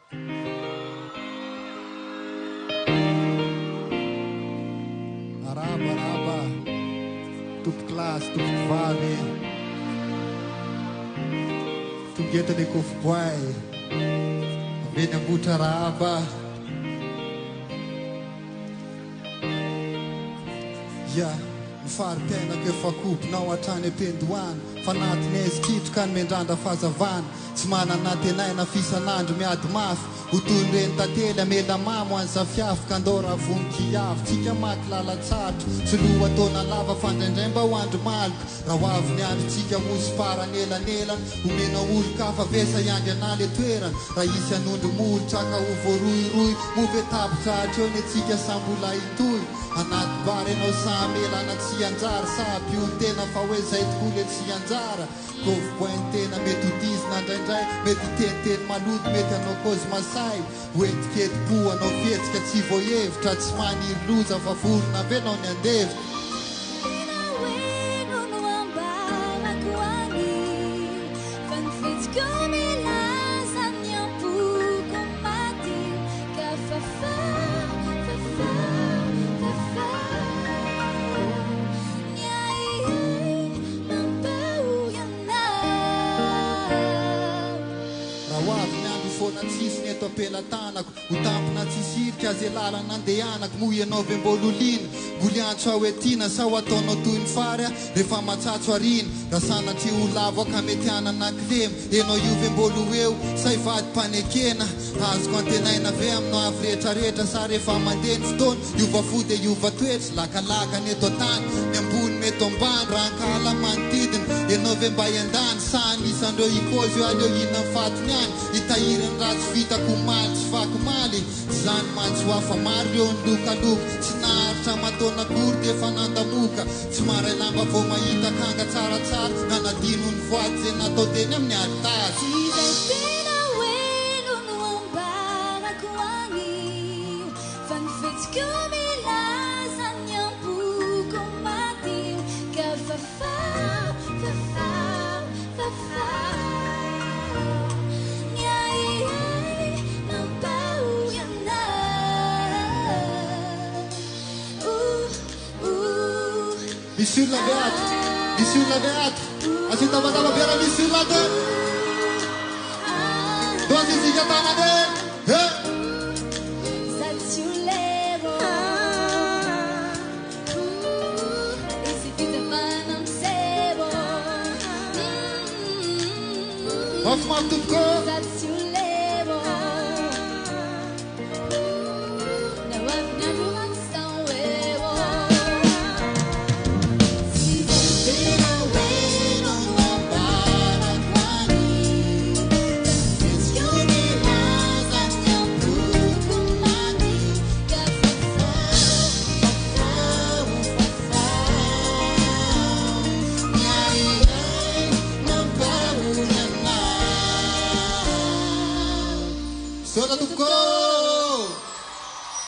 Araba, tudo classe, tudo vale. Tu geta de kofboy, vena butaraba. Yeah, mfary tena ke fakopinao hatrany ampendoany fanatin'izy kitro ka ny mendrandra fazavana tsy manana tenaina fisan'andro miady mafy ho toy ny reny tantely amela mamo any zafiafy ka andora voninkiavy tsika maky lalatsatro tsy loha taona lava fandraindray mba ho andro maloko raha ho avy ny androtsika mosy farany elanelany omena olo kafa vesa iandry ana le toerana raha isy anondro molotra ka ho voaroiroy move tapitra hatreo ny atsika sambola itoy anaty bary anao samelana tsy anjara saby io tena fa hoe zay tokoa le tsy anjara kofboy tena mety hodizina ndraindray mety teniteny maloto mety anao kozy masay hoetiketi-po anao fihetsika tsy voahevitra tsy maniry loza fa vorona ave anao ny andevitra fona tsisy ny eto ampelatanako ho tampona tsisirika azy lalana andehanako moa ianao ve mbolo lina mboly antso aho etina sa ho ataonao toy ny fary a rehefa matsatso arina raha sanatry ho lavo ka mety anana klema enao io ve mbolo eo sa ivady mpanekena azoko antenaina ve aminao avy rehetrarehetra sa rehefa mandeha ny fotoana iova fo dia iova toetra lakalaka ny eto antany ny ambony mety ambany raha ankala manodidina enao ve mba iandany sa anisandreo ikozy eo aleo ina fatony any itahirany ratsy vitako maly tsy fako maly zany mantsy ho afa maro reo ny lokaloko tsy naharitra matona kory dia efa nandamoka tsy maray lamba vao mahita kanga tsaratsara nanadino ny voady zay natao teny amin'ny alitasy Misy olona beato asitavadava biara misy olona te doa zizika tanade